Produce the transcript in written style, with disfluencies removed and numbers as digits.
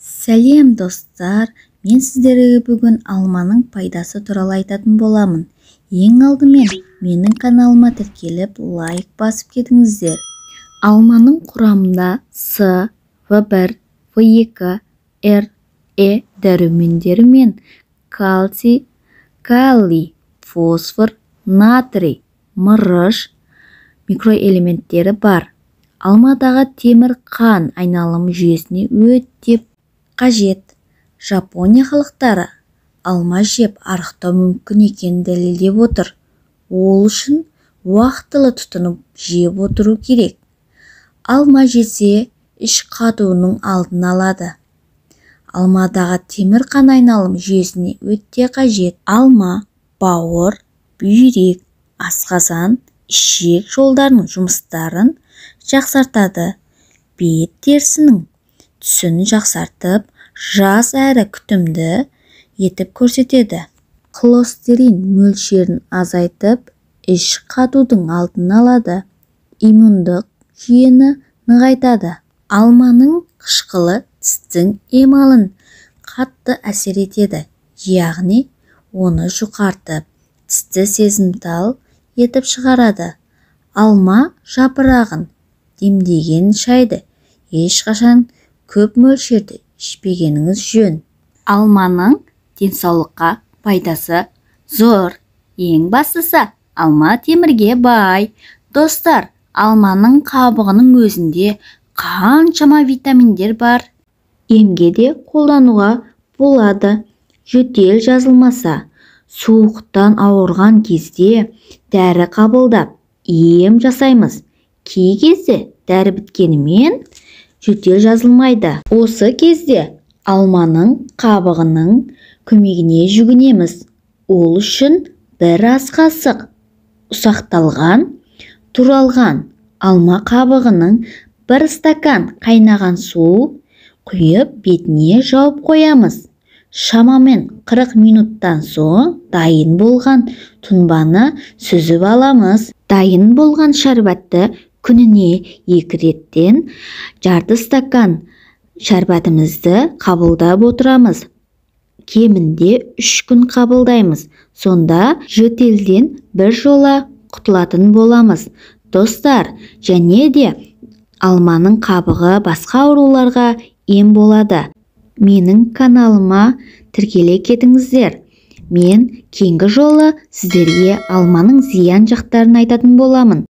Сәлем достар, мен сіздерге бүгін алманың пайдасы туралы айтатын боламын. Ең алдымен менің каналыма тіркеліп лайк басып кетіңіздер. Алманың құрамында С, В1, В2, Р, Е дәрумендері мен кальций, калий, фосфор, натрий, мырыш микроэлементтері бар. Алмадағы темір қан айналым жүйесіне өте қажет. Жапония халықтары алма жеп арықтау мүмкін екенін дәлелдеп отыр. Ол үшін уақытылы тұтынып жеп отыру керек. Алма жесе іш қатуының алдын алады. Алмадағы темір қан айналым жүйесіне өте қажет. Алма бауыр, бүйрек, асқазан, ішек жолдарының жұмыстарын жақсартады. Бет терісінің түсін жақсартып, жас әрі күтімді етіп көрсетеді. Холестерин мөлшерін азайтып, іш қатудың алдын алады. Иммундық жүйені нығайтады. Алманың қышқылы тістің эмалын қатты әсер етеді, яғни оны жұқартып, тісті сезімтал етіп шығарады. Алма жапырағын демдеген шайды ешқашан көп мөлшерде ішпегеніңіз жөн. Алманың денсаулыққа пайдасы зор. Ең бастысы, алма темірге бай. Достар, алманың қабығының өзінде қаншама витаминдер бар. Емге де қолдануға болады. Жөтел жазылмаса, суықтан ауырған кезде дәрі қабылдап, ем жасаймыз. Кей кезде дәрі біткенімен жөтел жазылмайды. Осы кезде алманың қабығының көмегіне жүгінеміз. Ол үшін бір ас қасық ұсақталған, туралған алма қабығының бір стакан қайнаған су құйып бетіне жауып қоямыз. Шамамен 40 минуттан соң дайын болған тұнбаны сүзіп аламыз. Дайын болған шәрбатты күніне 2 реттен жарты стакан шәрбатымызды қабылдап отырамыз. Кемінде 3 күн қабылдаймыз. Сонда жөтелден бір жола құтылатын боламыз. Достар, және де алманың қабығы басқа ауруларға ем болады. Менің каналыма тіркеле кетіңіздер. Мен кейінгі жолы сіздерге алманың зиян жақтарын айтатын боламын.